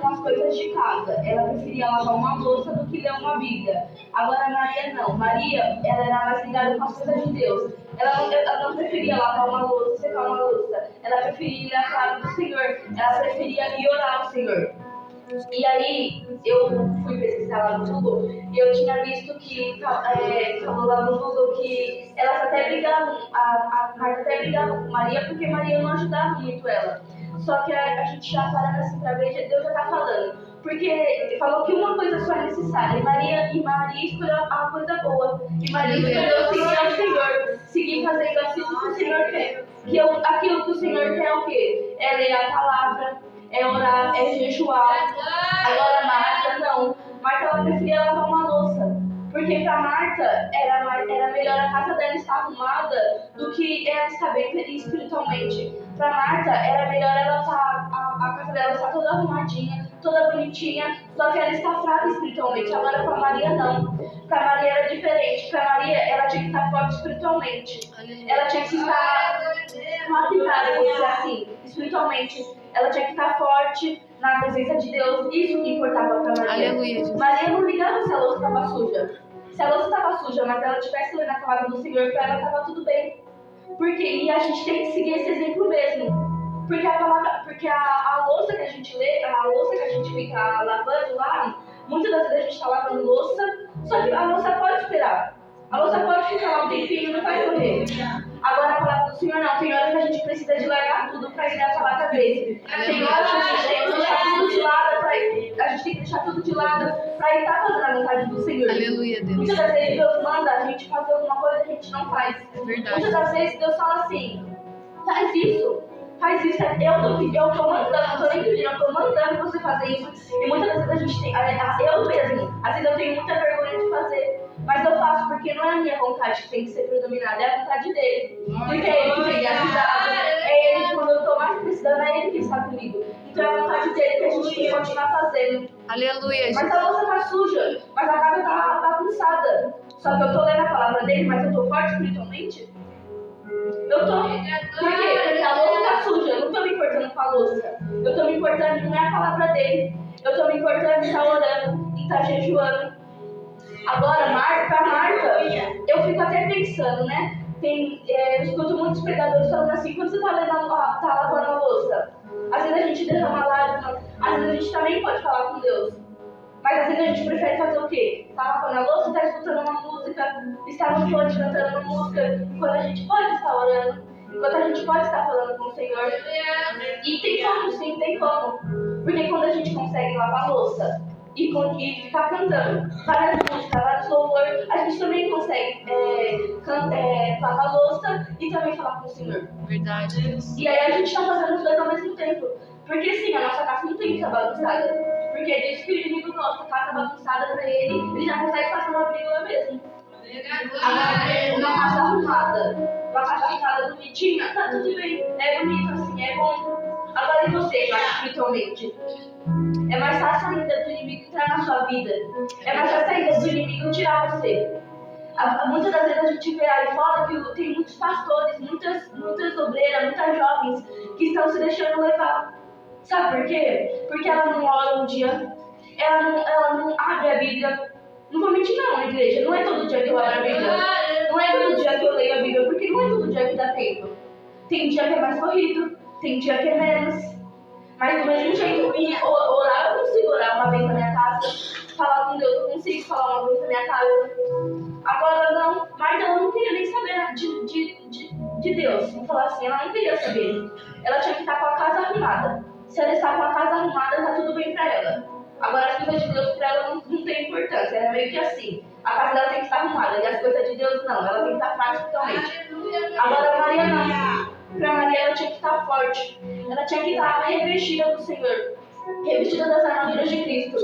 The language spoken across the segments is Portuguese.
com as coisas de casa. Ela preferia lavar uma louça do que ler uma Bíblia. Agora Maria não. Maria, ela era mais ligada com as coisas de Deus. Ela não preferia lavar uma louça, secar uma louça. Ela preferia ir à palavra do Senhor. Ela preferia ir orar ao Senhor. E aí, eu fui pesquisar lá no Google e eu tinha visto que falou lá no Google que elas até brigavam, a Marta até brigava com Maria porque Maria não ajudava muito ela. Só que a gente já parando assim pra ver, Deus já tá falando. Porque ele falou que uma coisa só é necessária. E Maria escolheu a coisa boa. E Maria escolheu seguir ao Senhor. Seguir fazendo aquilo que o Senhor quer. Aquilo que o Senhor quer é o quê? É ler a palavra, é orar, é jejuar. Agora Marta não. Marta ela preferia lavar uma louça. Porque para Marta era melhor a casa dela estar arrumada do que ela estar bem espiritualmente. Para Marta era melhor ela estar, a casa dela estar toda arrumadinha, toda bonitinha, só que ela está fraca espiritualmente. Agora para Maria não. Para Maria era diferente. Para Maria ela tinha que estar forte espiritualmente. Ela tinha que estar lapidada, vamos dizer assim, espiritualmente. Ela tinha que estar forte na presença de Deus. Isso que importava para Maria. Aleluia. Maria não ligava se a louça estava suja. Se a louça estava suja, mas ela estivesse lendo a palavra do Senhor, para ela estava tudo bem. E a gente tem que seguir esse exemplo mesmo. Porque a louça que a gente lê, a louça que a gente fica lavando lá, muitas das vezes a gente está lavando louça, só que a louça pode esperar. A louça pode ficar lá um tempinho, não vai correr. Agora a palavra do Senhor não. Tem horas que a gente precisa de largar tudo para ir à palavra dele. Tem horas que a gente tem que deixar tudo de lado para ir. A gente tem que deixar tudo de lado para estar fazendo a vontade do Senhor. Aleluia, Deus. Muitas das vezes Deus manda a gente fazer alguma coisa que a gente não faz. Verdade. Muitas das vezes Deus fala assim: faz isso. Faz isso, eu tô mandando, não tô nem pedindo, eu tô mandando você fazer isso. E muitas das vezes a gente tem, eu mesmo, às vezes eu tenho muita vergonha de fazer, mas eu faço porque não é a minha vontade que tem que ser predominada, é a vontade dele. Porque é ele que tem me ajudado, é ele, quando eu tô mais precisando, é ele que está comigo. Então é a vontade dele que a gente tem que continuar fazendo. Aleluia. Mas a louça tá suja, mas a casa tá bagunçada. Só que eu tô lendo a palavra dele, mas eu tô forte espiritualmente. Eu tô. Por quê? Porque a louça tá suja. Eu não tô me importando com a louça. Eu tô me importando não é a palavra dele. Eu tô me importando em estar orando, em estar jejuando. Agora, pra Marta, eu fico até pensando, né? Eu escuto muitos pregadores falando assim: quando você tá lavando a louça, às vezes a gente derrama lágrimas, às vezes a gente também pode falar com Deus. Mas às vezes a gente prefere fazer o quê? Tá lavando a louça, tá escutando uma música, estar no fone cantando uma música, enquanto a gente pode estar orando, enquanto a gente pode estar falando com o Senhor. E tem como, sim, tem como. Porque quando a gente consegue lavar a louça e ficar cantando várias músicas, vários louvores, a gente também consegue lavar a louça e também falar com o Senhor. Verdade. E aí a gente está fazendo os dois ao mesmo tempo. Porque sim, a nossa casa não tem que estar bagunçada. Porque diz que o inimigo gosta, casa bagunçada pra ele já consegue fazer uma briga mesmo. Agora, uma casa arrumada, bonitinha, tá tudo bem, é bonito assim, é bom. Agora e você, mais espiritualmente? É mais fácil ainda do inimigo entrar na sua vida. É mais fácil ainda do inimigo tirar você. Muitas das vezes a gente vê aí fora que tem muitos pastores, muitas obreiras, muitas jovens que estão se deixando levar. Sabe por quê? Porque ela não ora um dia, ela não abre a Bíblia. Não vou mentir não, igreja, não é todo dia que eu abro a Bíblia. Não é todo dia que eu leio a Bíblia, porque não é todo dia que dá tempo. Tem dia que é mais corrido, tem dia que é menos. Mas do mesmo jeito, orar eu consigo orar uma vez na minha casa, falar com Deus eu consigo falar uma vez na minha casa. Agora não, Marta ela não queria nem saber de Deus. Vamos falar assim, ela não queria saber. Ela tinha que estar com a casa arrumada. Se ela está com a casa arrumada, tá tudo bem pra ela. Agora as coisas de Deus pra ela não tem importância. Era meio que assim. A casa dela tem que estar arrumada e as coisas de Deus não. Ela tem que estar fraca totalmente. Agora a Maria não. Pra Maria ela tinha que estar forte. Ela tinha que estar revestida do Senhor. Revestida das armaduras de Cristo.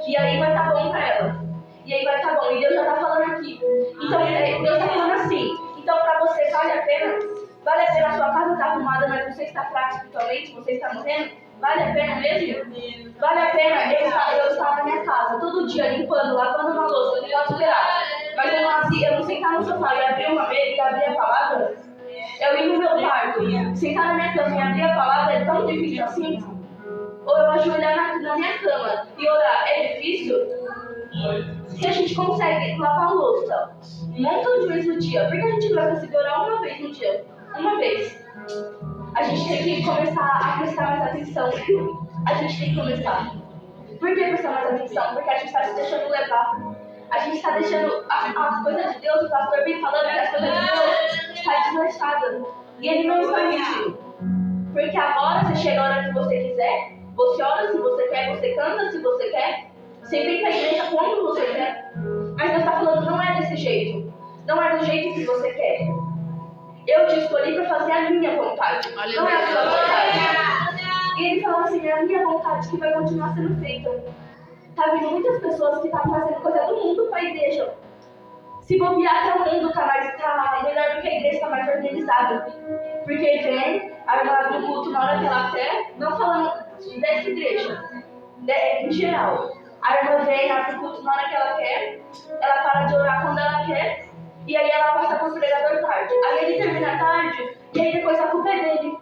E aí vai estar bom pra ela. E aí vai estar bom. E Deus já tá falando aqui. Então Deus tá falando assim. Então pra você vale a pena a sua casa estar arrumada, mas você está fraco espiritualmente, você está morrendo? Vale a pena mesmo? Vale a pena eu estar na minha casa, todo dia limpando, lavando uma louça, eu não posso esperar. Mas eu não sentar no sofá e abrir uma mesa e abrir a palavra. Eu ir no meu quarto, sentar na minha cama e abrir a palavra é tão difícil assim. ou eu ajoelhar na minha cama e orar, é difícil? Se a gente consegue lavar a louça um montão de vezes no dia, por que a gente não vai conseguir orar uma vez no dia? Uma vez. A gente tem que começar a prestar mais atenção. A gente tem que começar. Por que prestar mais atenção? Porque a gente está se deixando levar. A gente está deixando as coisas de Deus, o pastor vem falando que as coisas de Deus estão desmanchadas. E ele não está mentindo. Porque agora você chega a hora que você quiser, você ora se você quer, você canta se você quer, você vem para a igreja quando você quer. Mas Deus está falando, não é desse jeito. Não é do jeito que você quer. Eu te escolhi para fazer a minha vontade. Não é a sua vontade. E ele fala assim, é a minha vontade que vai continuar sendo feita. Tá vindo muitas pessoas que estão fazendo coisa do mundo para a igreja. Se bobear, até o mundo tá melhor do que a igreja, está mais organizada. Porque vem, armado no culto na hora que ela quer, não falando dessa igreja, em geral. A irmã vem, abre o culto na hora que ela quer, ela para de orar quando ela quer, e aí ela passa para o pregador tarde. Aí ele termina tarde, e aí depois a culpa é dele.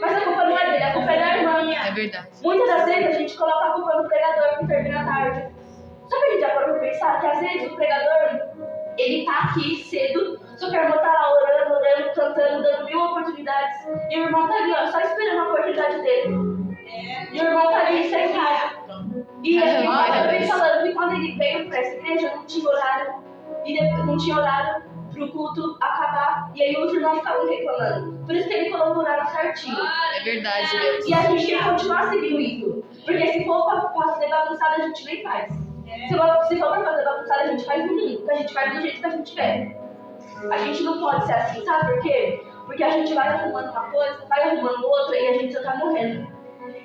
Mas a culpa não é dele, a culpa é da irmã. É verdade. Muitas das vezes a gente coloca a culpa no pregador que termina tarde. Só que a gente já parou pra pensar que às vezes o pregador, ele tá aqui cedo, só que a irmã tá lá orando, cantando, dando 1000 oportunidades. E o irmão tá ali, ó, só esperando a oportunidade dele. E o irmão tá ali sentado. E ele vem falando que quando ele veio pra essa igreja não tinha horário. E depois não tinha horário pro culto acabar. E aí os irmãos ficavam reclamando. Por isso que ele colocou o horário certinho. É verdade, Deus. E a gente tem que continuar seguindo isso. Porque se for pra fazer bagunçada, a gente nem faz. Se for pra fazer bagunçada, a gente faz no mundo. A gente faz do jeito que a gente quer. A gente não pode ser assim, sabe por quê? Porque a gente vai arrumando uma coisa, vai arrumando outra e a gente só tá morrendo.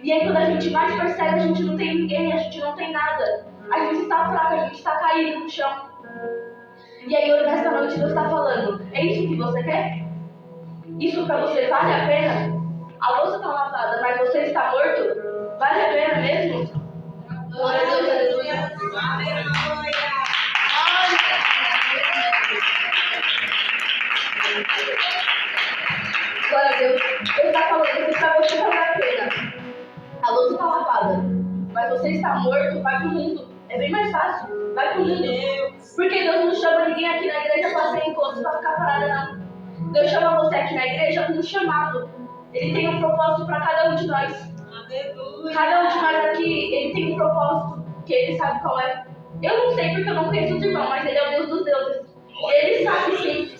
E aí quando a gente mais percebe, a gente não tem ninguém, a gente não tem nada. A gente está fraca, a gente está caído no chão. E aí hoje, nessa noite, Deus está falando, é isso que você quer? Isso pra você vale a pena? A louça está lavada, mas você está morto? Vale a pena mesmo? Glória a Deus, aleluia. Glória a Deus. Ele está falando que pra você vale a pena. A louça está lavada, mas você está morto, vai pro mundo. É bem mais fácil. Vai pro mundo. Porque Deus não chama ninguém aqui na igreja para ser encosto, para ficar parada, não. Deus chama você aqui na igreja com um chamado. Ele tem um propósito para cada um de nós. Cada um de nós aqui, ele tem um propósito que ele sabe qual é. Eu não sei porque eu não conheço os irmãos, mas ele é o Deus dos deuses. Ele sabe sim.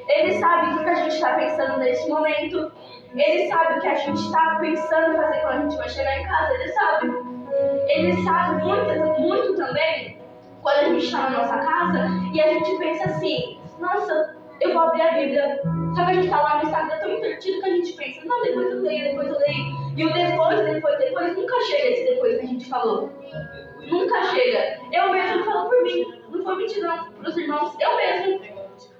Ele sabe o que a gente está pensando nesse momento. Ele sabe o que a gente está pensando em fazer quando a gente vai chegar em casa. Ele sabe. Ele sabe muito também quando a gente está na nossa casa e a gente pensa assim, nossa, eu vou abrir a Bíblia. Só que a gente está lá no Instagram tão entretido que a gente pensa, não, depois eu leio. E o depois nunca chega esse depois que a gente falou. Nunca chega. Eu mesmo falo por mim, não foi mentir não, pros irmãos, eu mesmo.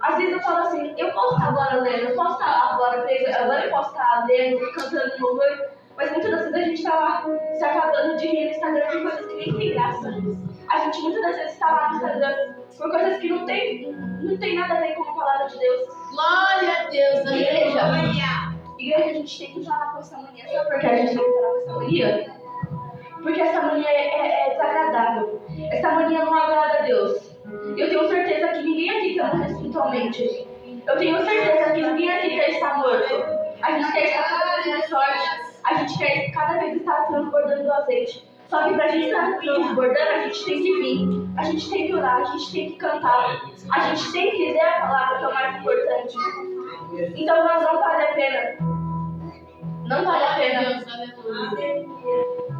Às vezes eu falo assim, eu posso estar agora lendo, eu posso estar agora lendo, cantando no louvor, mas muitas das vezes a gente está lá se acabando de rir no Instagram por coisas que nem tem graça. A gente muitas das vezes está lá no Instagram por coisas que não tem nada a ver com a palavra de Deus. Glória a Deus, Igreja, a gente tem que falar com essa mania. Sabe por que a gente tem que falar com essa mania? Porque essa mania é desagradável. Essa mania não agrada a Deus. Eu tenho certeza que ninguém aqui canta espiritualmente. Eu tenho certeza que ninguém aqui quer estar morto. A gente quer estar cada vez mais forte. A gente quer cada vez estar transbordando o azeite. Só que pra gente estar transbordando, a gente tem que vir. A gente tem que orar, a gente tem que cantar. A gente tem que ler a palavra, que é o mais importante. Então não vale a pena. Não vale a pena.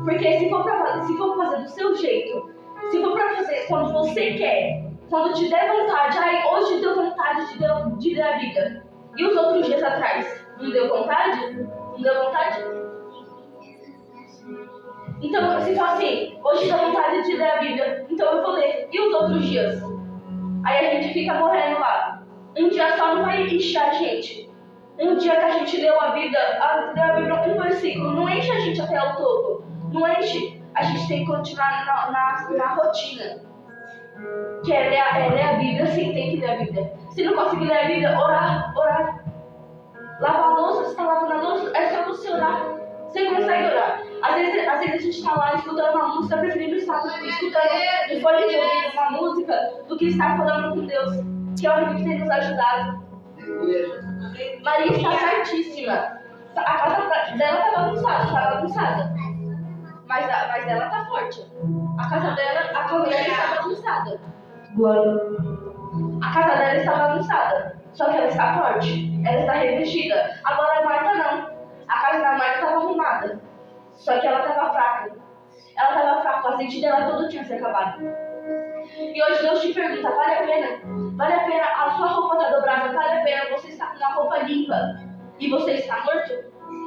Porque se for fazer do seu jeito, se for pra fazer quando você quer, quando te der vontade, hoje deu vontade de ler a Bíblia. E os outros dias atrás, não deu vontade? Não deu vontade? Então, se for assim, hoje deu vontade de ler a Bíblia, então eu vou ler. E os outros dias? Aí a gente fica morrendo lá. Um dia só não vai encher a gente. Um dia que a gente leu a Bíblia, um versículo, não enche a gente até o topo. Não enche. A gente tem que continuar na rotina. Que é ler a Bíblia, sim, tem que ler a Bíblia. Se não conseguir ler a Bíblia, orar. Lavar a louça, você está lavando a louça, é só você orar. Você consegue orar. Às vezes a gente tá lá escutando uma música, preferindo estar escutando no fone de ouvido uma música do que estar falando com Deus, que é o único que tem nos ajudado. Maria está certíssima. A casa dela tá bagunçada. Mas ela tá forte. A casa dela, a família está bagunçada. A casa dela está bagunçada. Só que ela está forte. Ela está revestida. Agora a Marta não. A casa da Marta estava arrumada. Só que ela estava fraca. Ela estava fraca. O azeite dela todo tinha se acabado. E hoje Deus te pergunta, vale a pena? Vale a pena a sua roupa está dobrada? Vale a pena você estar com uma roupa limpa e você está morto?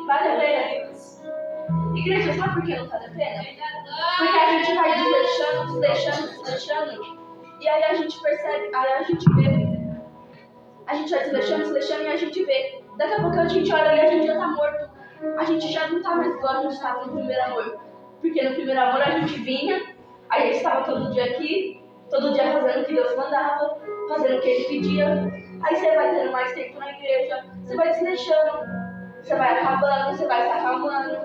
Vale a pena? Igreja, sabe por que não vale a pena? Porque a gente vai desleixando. E aí a gente percebe, aí a gente vê. A gente vai desleixando e a gente vê. Daqui a pouco a gente olha e a gente já está morto. A gente já não está mais igual a gente estava no primeiro amor. Porque no primeiro amor a gente vinha, a gente estava todo dia aqui, todo dia fazendo o que Deus mandava, fazendo o que Ele pedia. Aí você vai tendo mais tempo na igreja, você vai desleixando, você vai acabando, você vai se acalmando.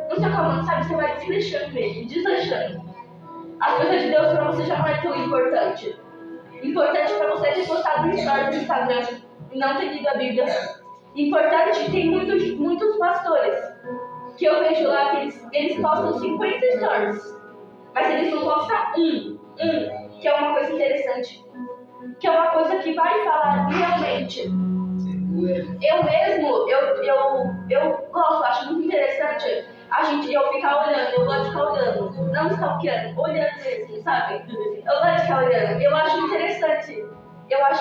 Não se acalmando, sabe? Você vai desleixando mesmo, desleixando. As coisas de Deus pra você já não é tão importante. Importante pra você é ter postado um story no Instagram e não ter lido a Bíblia. Importante, tem muitos pastores que eu vejo lá que eles postam 50 stories, mas eles não postam um, que é uma coisa interessante, que é uma coisa que vai falar realmente. Eu mesmo, eu gosto, acho muito interessante eu ficar olhando, eu gosto de ficar olhando, não stalkeando, olhando mesmo, sabe? Eu gosto de ficar olhando, eu acho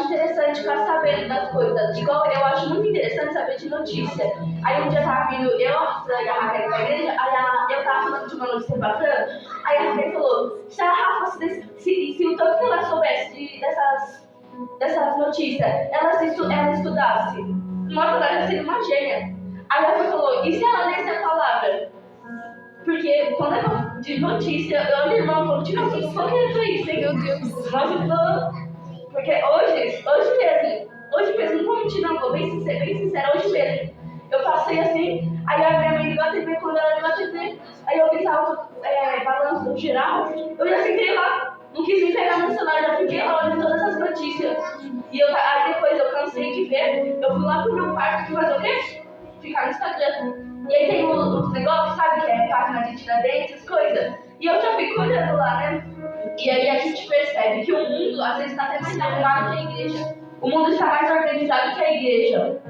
interessante ficar sabendo das coisas, igual eu acho muito interessante saber de notícia. Aí um dia tava vindo eu, a Raquel pra igreja, aí eu tava falando de uma notícia passando, aí a Raquel falou, se a Rafa, se o tanto que ela soubesse dessas notícias, ela estudasse, nossa, ela ia ser uma gênia. Aí ela falou, e se ela lesse a palavra? Porque quando é de notícia, eu e o irmão falou, tira assim, qual que é isso, hein? Meu Deus. Porque hoje mesmo, não vou mentir não, vou bem sincera, hoje mesmo, eu passei assim, aí a minha mãe ligou a TV, quando ela ligou a TV, aí eu vi balanço geral, eu já sentei lá, não quis me pegar no celular, já fiquei lá olhando todas as notícias. E aí depois eu cansei de ver, eu fui lá pro meu quarto, fui fazer o quê? Ficar no Instagram. E aí tem os negócios, sabe, que é página de Tiradentes, essas coisas. E eu já fico olhando lá, né? E aí a gente percebe que o mundo, às vezes, está até mais arrumado que a igreja. O mundo está mais organizado que a igreja.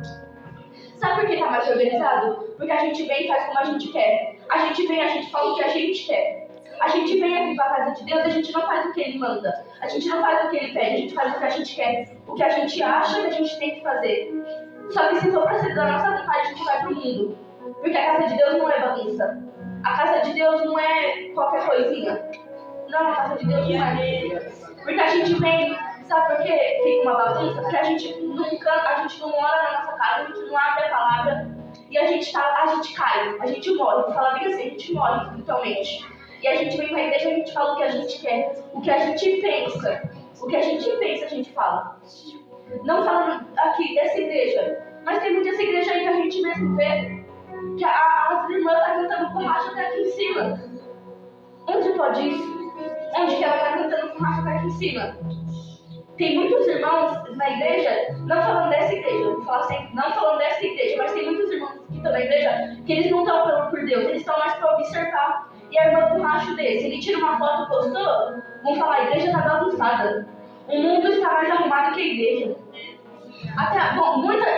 Sabe por que está mais organizado? Porque a gente vem e faz como a gente quer. A gente vem e a gente fala o que a gente quer. A gente vem aqui para a casa de Deus e a gente não faz o que Ele manda. A gente não faz o que Ele pede, a gente faz o que a gente quer. O que a gente acha que a gente tem que fazer. Só que se for para ser da nossa vontade, a gente vai pro mundo. Porque a casa de Deus não é bagunça. A casa de Deus não é qualquer coisinha. Não, a casa de Deus não é. Porque a gente vem, sabe por quê? Fica uma bagunça? Porque a gente não mora na nossa casa, a gente não abre a palavra e a gente cai, a gente morre. Fala bem assim, a gente morre espiritualmente. E a gente vem pra igreja e a gente fala o que a gente quer, o que a gente pensa. O que a gente pensa, a gente fala. Não falando aqui dessa igreja, mas tem muitas igrejas aí que a gente mesmo vê que as irmãs estão cantando borracha até aqui em cima. Onde pode isso? Onde que ela está cantando borracha até aqui em cima? Tem muitos irmãos na igreja, não falando dessa igreja, vou falar assim, não falando dessa igreja, mas tem muitos irmãos que estão na igreja que eles não estão falando por Deus, eles estão mais para observar. E a irmã borracha desse, ele tira uma foto e postou, vão falar, a igreja está bagunçada. O mundo está mais arrumado que a igreja.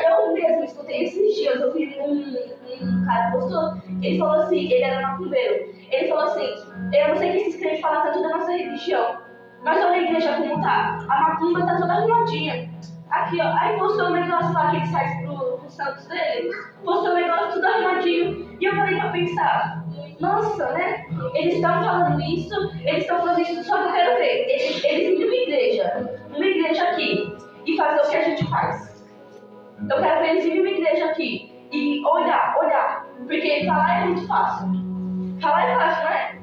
Eu mesmo escutei esses dias, eu vi um cara postou, ele falou assim, ele era macumbeiro, ele falou assim, eu não sei que esses crentes falam tanto da nossa religião, mas olha a igreja como tá, a macumba tá toda arrumadinha, aqui ó, aí postou um negócio lá que ele sai pro santos dele, postou um negócio tudo arrumadinho, e eu parei pra pensar, nossa, né, eles estão falando isso, só que eu quero ver, eles irem numa igreja aqui, e fazer o que a gente faz. Eu quero ver eles irem numa igreja aqui e olhar, porque falar é muito fácil. Falar é fácil, não é?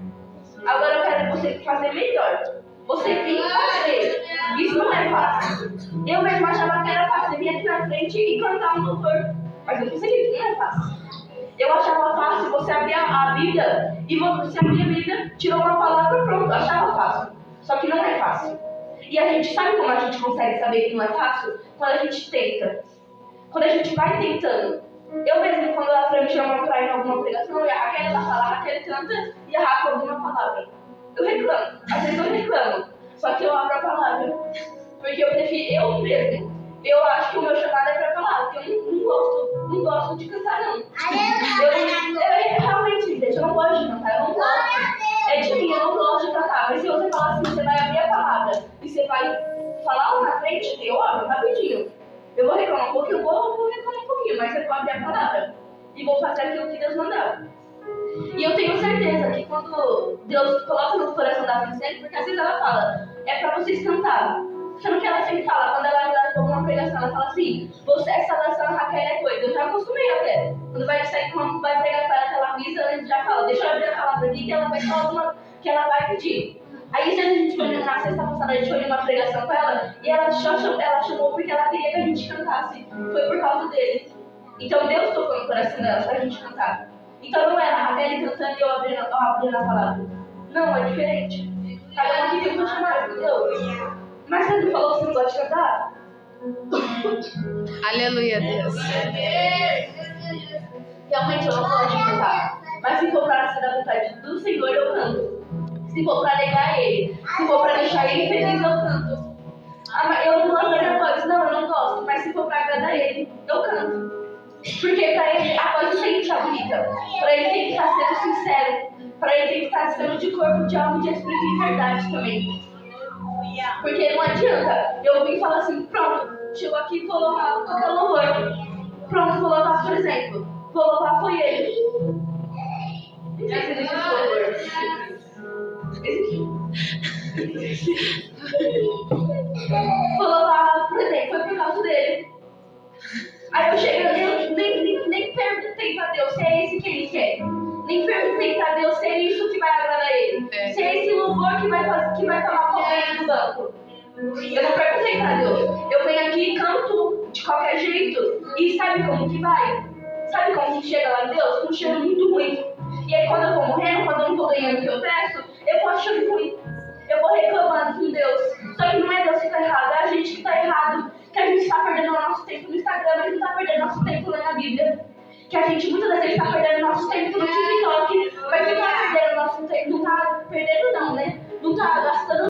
Agora eu quero você fazer melhor. Você vir fazer. Isso não é fácil. Eu mesmo achava que era fácil vir aqui na frente e cantar um louvor. Mas eu consegui, não é fácil. Eu achava fácil você abrir a Bíblia e você abrir a Bíblia, tirou uma palavra, pronto, eu achava fácil. Só que não é fácil. E a gente sabe como a gente consegue saber que não é fácil? Quando a gente tenta. Quando a gente vai tentando. Eu mesmo, quando a Fran me chama pra ir em alguma pregação, e a Raquel ela fala, a Raquel canta e a Rafa alguma palavra. Eu reclamo, às vezes eu reclamo. Só que eu abro a palavra. Porque eu prefiro, eu mesmo. Eu acho que o meu chamado é pra falar, porque eu não gosto de cantar, não. Eu realmente, gente, eu não gosto de cantar, eu não gosto. É de mim, eu não gosto de cantar. Mas se você falar assim, você vai abrir a palavra e você vai falar lá na frente, eu abro rapidinho. Eu vou reclamar um pouquinho, vou reclamar um pouquinho, mas eu vou abrir a palavra e vou fazer aquilo que Deus mandar. E eu tenho certeza que quando Deus coloca no coração da Francine, porque às vezes ela fala, é pra vocês cantar. Sendo que ela sempre fala, quando ela vai dar alguma pregação, ela fala assim, essa oração, Raquel, é coisa. Eu já acostumei até. Quando vai sair, quando vai pregar para ela, que ela avisa, ela já fala, deixa eu abrir a palavra aqui, que ela vai falar alguma, que ela vai pedir. Aí a gente foi na sexta passada, a gente foi numa pregação com ela, e ela chamou porque ela queria que a gente cantasse. Foi por causa dele. Então Deus tocou no coração dela pra gente cantar. Então não era a Raquel cantando e eu abrindo a palavra. Não, é diferente. Cada um aqui tem um chamado, entendeu? Mas você não falou que você não gosta de cantar? Aleluia, Deus. Realmente eu não gosto de cantar. Mas se for pra ser da vontade do Senhor, eu canto. Se for pra negar Ele, se for pra deixar Ele feliz, eu canto. Eu não gosto da voz, não, eu não gosto. Mas se for pra agradar Ele, eu canto. Porque pra Ele, a voz não tem que estar bonita. Pra Ele tem que estar sendo sincero. Pra Ele tem que estar sendo de corpo, de alma, de espírito e verdade também. Porque não adianta eu vir e falar assim, pronto, chegou aqui e vou louvar qualquer louvor. Pronto, vou louvar, por exemplo. Vou louvar foi ele. Existe louvor. Vou louvar, por exemplo, foi por causa dele. Aí eu chego, eu nem perguntei pra Deus se é esse que ele quer. Nem perguntei pra Deus se é isso que vai agradar ele. Se é esse louvor que vai tomar conta do banco. Eu não perguntei pra Deus. Eu venho aqui e canto de qualquer jeito. E sabe como que vai? Sabe como que chega lá em Deus? Um cheiro muito ruim. E aí quando eu vou morrendo, quando eu não tô ganhando o que eu peço, eu vou achando ruim. Eu vou reclamando com Deus. Só que não é Deus que tá errado, é a gente que tá errado. Que a gente tá perdendo o nosso tempo no Instagram, mas não tá perdendo nosso tempo lendo a Bíblia. Que a gente muitas das vezes tá perdendo nosso tempo no TikTok, mas que tá perdendo nosso tempo, não tá perdendo não, né? Não tá gastando